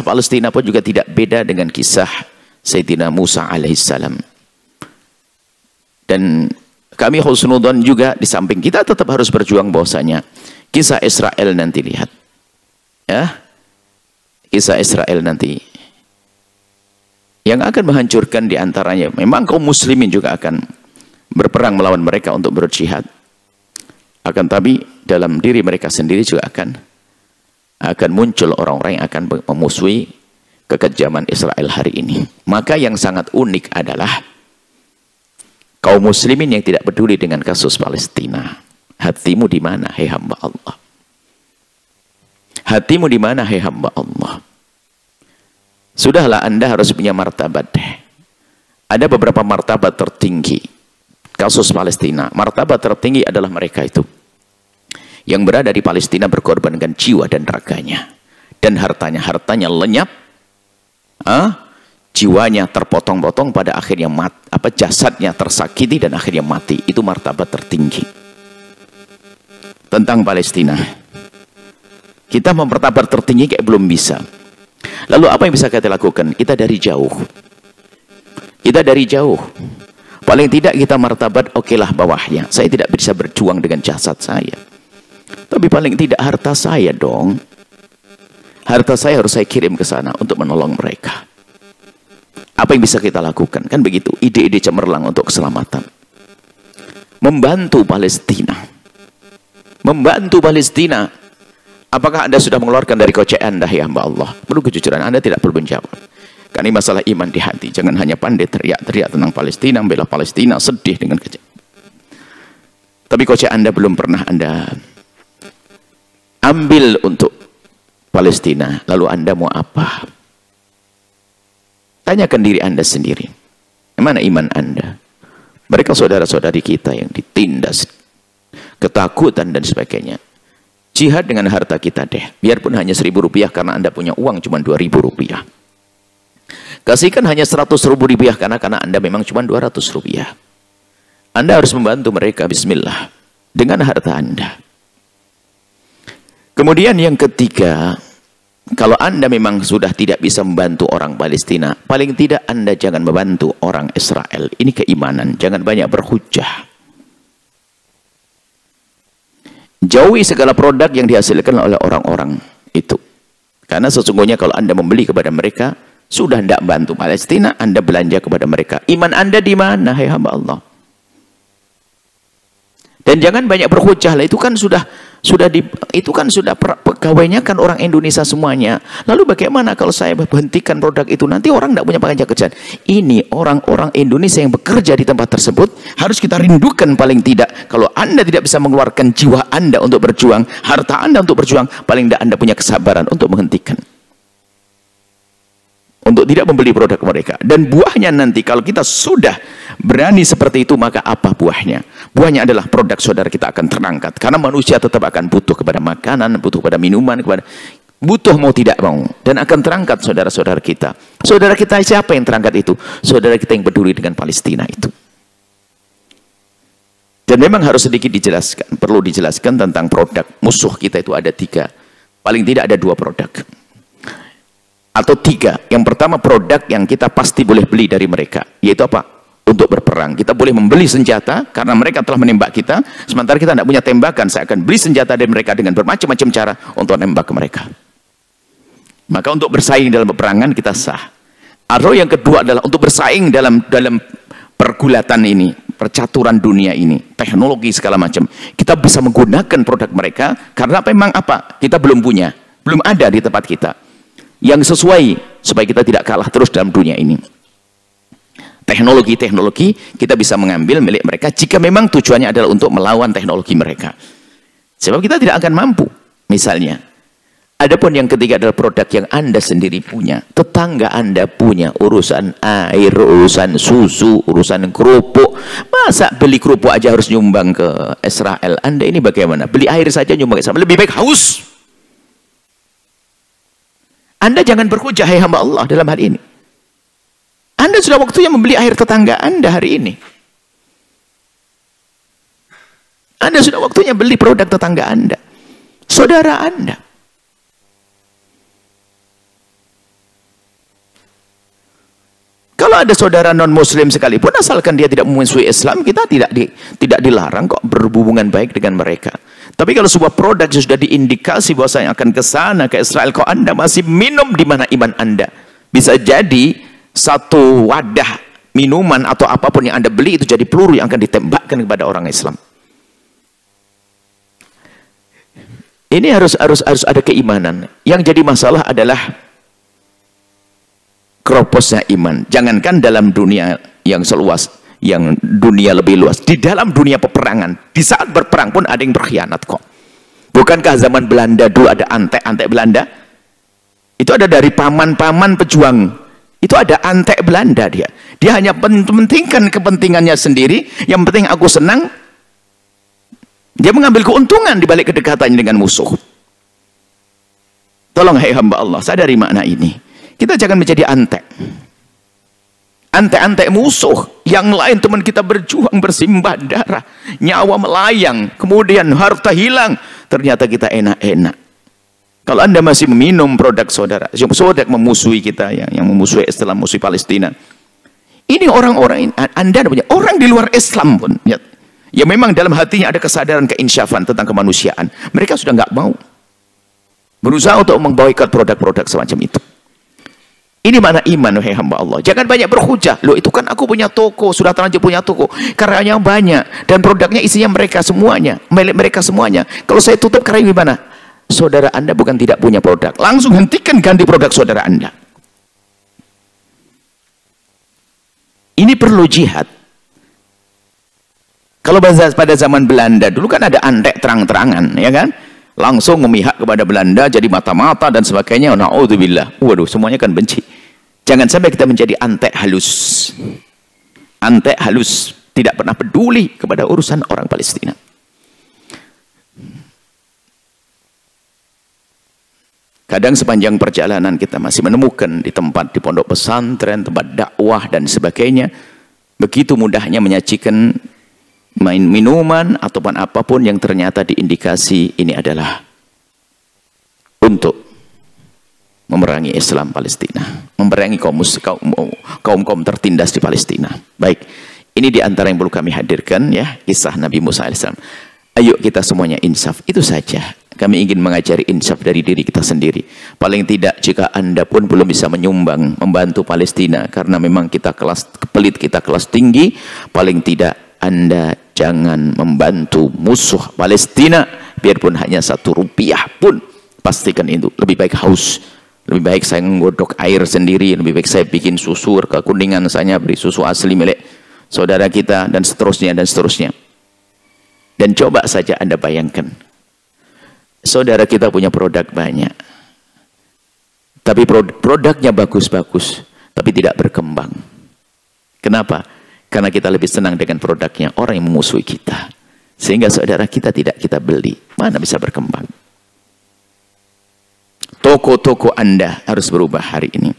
kisah Palestina pun juga tidak beda dengan kisah Sayyidina Musa alaihissalam. Dan kami husnudzon juga, di samping kita tetap harus berjuang bahwasanya kisah Israel nanti, lihat ya, kisah Israel nanti yang akan menghancurkan diantaranya memang kaum muslimin juga akan berperang melawan mereka untuk berjihad, akan tapi dalam diri mereka sendiri juga akan muncul orang-orang yang akan memusuhi kekejaman Israel hari ini. Maka yang sangat unik adalah kaum muslimin yang tidak peduli dengan kasus Palestina. Hatimu di mana, hai hamba Allah? Hatimu di mana, hai hamba Allah? Sudahlah, Anda harus punya martabat. Ada beberapa martabat tertinggi kasus Palestina. Martabat tertinggi adalah mereka itu yang berada di Palestina berkorban dengan jiwa dan raganya. Dan hartanya lenyap. Jiwanya terpotong-potong, pada akhirnya jasadnya tersakiti dan akhirnya mati. Itu martabat tertinggi tentang Palestina. Kita martabat tertinggi kayak belum bisa. Lalu apa yang bisa kita lakukan? Kita dari jauh. Paling tidak kita martabat, okelah bawahnya. Saya tidak bisa berjuang dengan jasad saya, tapi paling tidak harta saya dong. Harta saya harus saya kirim ke sana untuk menolong mereka. Apa yang bisa kita lakukan? Kan begitu, ide-ide cemerlang untuk keselamatan. Membantu Palestina. Apakah Anda sudah mengeluarkan dari kocek Anda, ya hamba Allah? Perlu kejujuran, Anda tidak perlu menjawab. Karena ini masalah iman di hati. Jangan hanya pandai teriak-teriak tentang Palestina, membela Palestina, sedih dengan kocek. Tapi kocek Anda belum pernah Anda ambil untuk Palestina. Lalu Anda mau apa? Tanyakan diri Anda sendiri. Mana iman Anda? Mereka saudara-saudari kita yang ditindas, ketakutan dan sebagainya. Jihad dengan harta kita deh. Biarpun hanya 1.000 rupiah karena Anda punya uang cuma 2.000 rupiah. Kasihkan hanya 100.000 rupiah karena Anda memang cuma 200 rupiah. Anda harus membantu mereka, bismillah, dengan harta Anda. Kemudian yang ketiga, kalau Anda memang sudah tidak bisa membantu orang Palestina, paling tidak Anda jangan membantu orang Israel. Ini keimanan, jangan banyak berhujjah. Jauhi segala produk yang dihasilkan oleh orang-orang itu. Karena sesungguhnya kalau Anda membeli kepada mereka, sudah tidak bantu Palestina, Anda belanja kepada mereka. Iman Anda di mana, hai hamba Allah? Dan jangan banyak berhujjah lah, itu kan sudah pegawainya kan orang Indonesia semuanya. Lalu bagaimana kalau saya berhentikan produk itu, nanti orang tidak punya pekerjaan kerjaan. Ini orang-orang Indonesia yang bekerja di tempat tersebut harus kita rindukan paling tidak. Kalau Anda tidak bisa mengeluarkan jiwa Anda untuk berjuang, harta Anda untuk berjuang, paling tidak Anda punya kesabaran untuk menghentikan, untuk tidak membeli produk mereka. Dan buahnya nanti kalau kita sudah berani seperti itu, maka apa buahnya? Buahnya adalah produk saudara kita akan terangkat. Karena manusia tetap akan butuh kepada makanan, butuh kepada minuman, butuh mau tidak mau. Dan akan terangkat saudara-saudara kita. Saudara kita siapa yang terangkat itu? Saudara kita yang peduli dengan Palestina itu. Dan memang harus sedikit dijelaskan, perlu dijelaskan tentang produk musuh kita itu ada 3. Paling tidak ada 2 produk. Atau 3. Yang pertama produk yang kita pasti boleh beli dari mereka. Yaitu apa? Untuk berperang. Kita boleh membeli senjata karena mereka telah menembak kita. Sementara kita tidak punya tembakan, saya akan beli senjata dari mereka dengan bermacam-macam cara untuk menembak ke mereka. Maka untuk bersaing dalam peperangan kita sah. Atau yang kedua adalah untuk bersaing dalam pergulatan ini, percaturan dunia ini, teknologi segala macam. Kita bisa menggunakan produk mereka karena memang apa? Kita belum punya, belum ada di tempat kita yang sesuai supaya kita tidak kalah terus dalam dunia ini. Teknologi kita bisa mengambil milik mereka jika memang tujuannya adalah untuk melawan teknologi mereka. Sebab kita tidak akan mampu. Misalnya, adapun yang ketiga adalah produk yang Anda sendiri punya. Tetangga Anda punya urusan air, urusan susu, urusan kerupuk. Masa beli kerupuk aja harus nyumbang ke Israel? Anda ini bagaimana? Beli air saja nyumbang ke Israel. Lebih baik haus. Anda jangan berhujjah, hai hamba Allah, dalam hal ini. Anda sudah waktunya membeli air tetangga Anda hari ini. Anda sudah waktunya beli produk tetangga Anda, saudara Anda. Kalau ada saudara non-muslim sekalipun, asalkan dia tidak memusuhi Islam, kita tidak dilarang kok berhubungan baik dengan mereka. Tapi kalau sebuah produk sudah diindikasi bahwasanya akan ke sana, ke Israel, kalau Anda masih minum, di mana iman Anda? Bisa jadi satu wadah minuman atau apapun yang Anda beli itu jadi peluru yang akan ditembakkan kepada orang Islam. Ini harus ada keimanan. Yang jadi masalah adalah keroposnya iman. Jangankan dalam dunia yang seluas, yang dunia lebih luas, di dalam dunia peperangan, di saat berperang pun ada yang berkhianat kok. Bukankah zaman Belanda dulu ada antek-antek Belanda? Itu ada dari paman-paman pejuang. Itu ada antek Belanda dia. Dia hanya mementingkan kepentingannya sendiri. Yang penting aku senang. Dia mengambil keuntungan di balik kedekatannya dengan musuh. Tolong hai hamba Allah, sadari makna ini. Kita jangan menjadi antek. Antek-antek musuh. Yang lain teman kita berjuang, bersimbah darah, nyawa melayang, kemudian harta hilang. Ternyata kita enak-enak. Kalau Anda masih meminum produk saudara memusuhi kita, yang memusuhi Islam, musuhi Palestina. Ini orang-orang, Anda punya orang di luar Islam pun. Ya memang dalam hatinya ada kesadaran keinsyafan tentang kemanusiaan. Mereka sudah nggak mau berusaha untuk memboikot produk-produk semacam itu. Ini mana iman, wahai hamba Allah. Jangan banyak berhujah. Loh, itu kan aku punya toko, sudah terlanjur punya toko, karyanya banyak dan produknya isinya mereka semuanya, milik mereka semuanya. Kalau saya tutup karya gimana? Saudara Anda bukan tidak punya produk. Langsung hentikan, ganti produk saudara Anda. Ini perlu jihad. Kalau pada zaman Belanda dulu kan ada antek terang-terangan, ya kan? Langsung memihak kepada Belanda, jadi mata-mata dan sebagainya. Na'udzubillah. Waduh, semuanya kan benci. Jangan sampai kita menjadi antek halus. Antek halus, tidak pernah peduli kepada urusan orang Palestina. Kadang sepanjang perjalanan kita masih menemukan di tempat, di pondok pesantren, tempat dakwah dan sebagainya, begitu mudahnya menyajikan minuman ataupun apapun yang ternyata diindikasi ini adalah untuk memerangi Islam Palestina, memerangi kaum tertindas di Palestina. Baik, ini diantara yang perlu kami hadirkan, ya, kisah Nabi Musa AS. Ayo kita semuanya insaf, itu saja. Kami ingin mengajari insaf dari diri kita sendiri. Paling tidak jika Anda pun belum bisa menyumbang, membantu Palestina, karena memang kita pelit, kita kelas tinggi, paling tidak Anda jangan membantu musuh Palestina, biarpun hanya 1 rupiah pun. Pastikan itu. Lebih baik haus, lebih baik saya menggodok air sendiri, lebih baik saya bikin susu ke Kuningan, saya beri susu asli milik saudara kita, dan seterusnya dan seterusnya. Dan coba saja Anda bayangkan, saudara kita punya produk banyak, tapi produknya bagus-bagus, tapi tidak berkembang. Kenapa? Karena kita lebih senang dengan produknya orang yang memusuhi kita. Sehingga saudara kita tidak kita beli. Mana bisa berkembang? Toko-toko Anda harus berubah hari ini.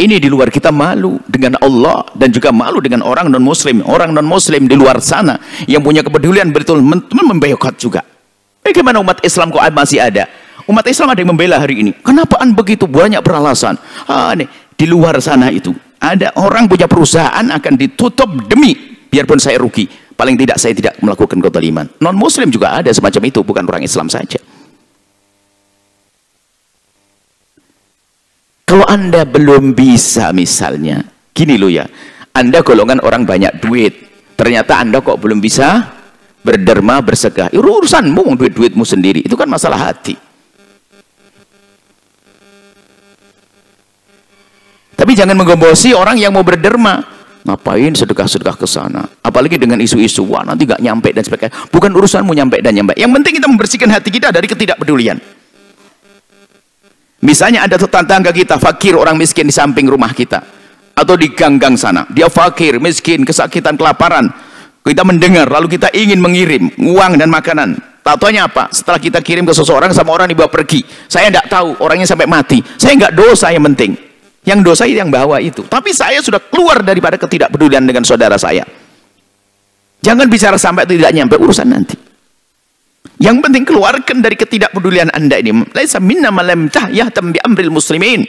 Ini di luar kita malu dengan Allah dan juga malu dengan orang non-muslim. Orang non-muslim di luar sana yang punya kepedulian betul memboikot juga. Bagaimana umat Islam kok masih ada? Umat Islam ada yang membela hari ini. Kenapa begitu banyak beralasan? Nih, di luar sana itu ada orang punya perusahaan akan ditutup demi biarpun saya rugi, paling tidak saya tidak melakukan kezaliman. Non muslim juga ada semacam itu, bukan orang Islam saja. Kalau Anda belum bisa, misalnya gini loh ya, Anda golongan orang banyak duit, ternyata Anda kok belum bisa berderma, bersedekah, urusanmu, duit-duitmu sendiri, itu kan masalah hati. Tapi jangan menggombosi orang yang mau berderma. Ngapain sedekah-sedekah ke sana? Apalagi dengan isu-isu, wah nanti gak nyampe dan sebagainya. Bukan urusanmu nyampe dan nyampe. Yang penting kita membersihkan hati kita dari ketidakpedulian. Misalnya ada tetangga kita, fakir, orang miskin di samping rumah kita. Atau di gang-gang sana. Dia fakir, miskin, kesakitan, kelaparan. Kita mendengar, lalu kita ingin mengirim uang dan makanan. Tatonya apa? Setelah kita kirim ke seseorang, sama orang dibawa pergi. Saya tidak tahu, orangnya sampai mati. Saya nggak dosa, yang penting. Yang dosa itu yang bawa itu. Tapi saya sudah keluar daripada ketidakpedulian dengan saudara saya. Jangan bicara sampai tidak nyampe, urusan nanti. Yang penting keluarkan dari ketidakpedulian Anda ini. Laisa minna ma lam tahyahtam bi amril muslimin.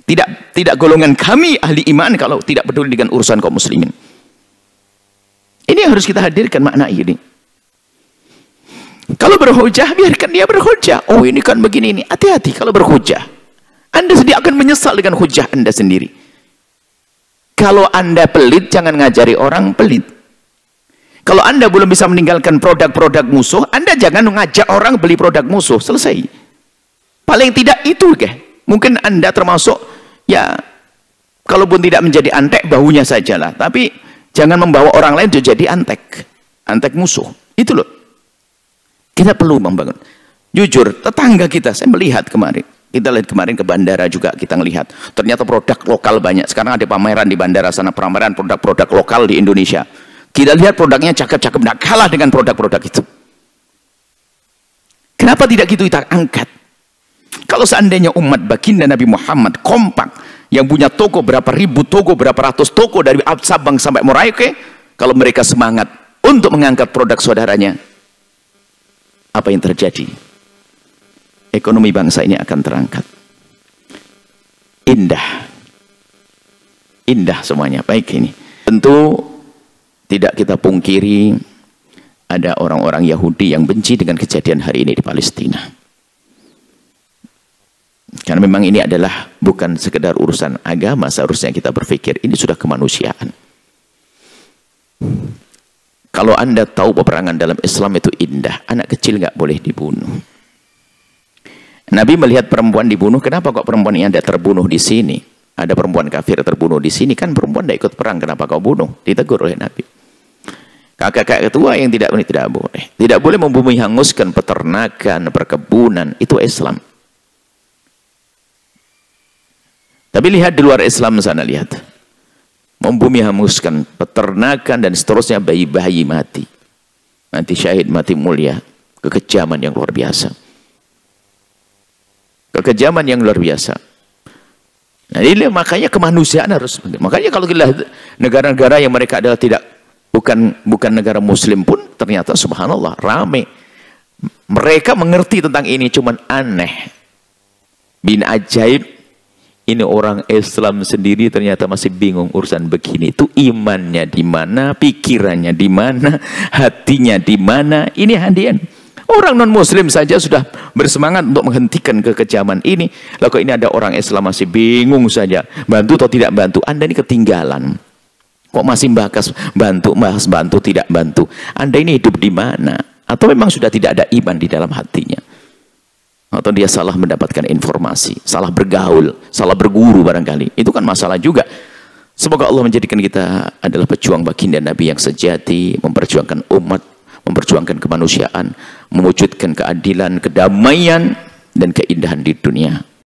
Tidak golongan kami ahli iman kalau tidak peduli dengan urusan kaum muslimin. Ini yang harus kita hadirkan makna ini. Kalau berhujah, biarkan dia berhujah. Oh ini kan begini ini. Hati-hati kalau berhujah. Anda sendiri akan menyesal dengan hujah Anda sendiri. Kalau Anda pelit, jangan ngajari orang pelit. Kalau Anda belum bisa meninggalkan produk-produk musuh, Anda jangan mengajak orang beli produk musuh. Selesai. Paling tidak itu, mungkin Anda termasuk, ya, kalaupun tidak menjadi antek, baunya sajalah. Tapi jangan membawa orang lain untuk jadi antek. Antek musuh. Itu loh. Kita perlu membangun. Jujur, tetangga kita, saya melihat kemarin. Kita lihat kemarin ke bandara juga, kita melihat. Ternyata produk lokal banyak. Sekarang ada pameran di bandara sana, pameran produk-produk lokal di Indonesia. Kita lihat produknya cakep-cakep, tidak kalah dengan produk-produk itu. Kenapa tidak gitu kita angkat? Kalau seandainya umat baginda Nabi Muhammad kompak, yang punya toko berapa ribu toko, berapa ratus toko dari Sabang sampai Merauke, kalau mereka semangat untuk mengangkat produk saudaranya, apa yang terjadi? Ekonomi bangsa ini akan terangkat. Indah. Indah semuanya. Baik ini. Tentu tidak kita pungkiri ada orang-orang Yahudi yang benci dengan kejadian hari ini di Palestina. Karena memang ini adalah bukan sekedar urusan agama, seharusnya kita berpikir ini sudah kemanusiaan. Kalau Anda tahu peperangan dalam Islam itu indah, anak kecil nggak boleh dibunuh. Nabi melihat perempuan dibunuh, kenapa kok perempuan yang tidak terbunuh di sini? Ada perempuan kafir terbunuh di sini, kan perempuan tidak ikut perang, kenapa kau bunuh? Ditegur oleh Nabi. Kakak-kakak tua yang tidak boleh. Tidak boleh membumi hanguskan peternakan, perkebunan, itu Islam. Tapi lihat di luar Islam sana, lihat. Membumi hanguskan peternakan dan seterusnya, bayi-bayi mati. Mati syahid, mati mulia. Kekejaman yang luar biasa. Kekejaman yang luar biasa. Nah ini makanya kemanusiaan harus. Makanya kalau kita lihat negara-negara yang mereka adalah bukan negara muslim pun, ternyata subhanallah rame. Mereka mengerti tentang ini, cuman aneh. Bin ajaib. Ini orang Islam sendiri ternyata masih bingung urusan begini. Itu imannya di mana, pikirannya di mana, hatinya di mana. Ini hadian. Orang non-muslim saja sudah bersemangat untuk menghentikan kekejaman ini. Lalu ini ada orang Islam masih bingung saja. Bantu atau tidak bantu? Anda ini ketinggalan. Kok masih bahas bantu, tidak bantu? Anda ini hidup di mana? Atau memang sudah tidak ada iman di dalam hatinya? Atau dia salah mendapatkan informasi, salah bergaul, salah berguru barangkali. Itu kan masalah juga. Semoga Allah menjadikan kita adalah pejuang baginda Nabi yang sejati, memperjuangkan umat, memperjuangkan kemanusiaan, mewujudkan keadilan, kedamaian, dan keindahan di dunia.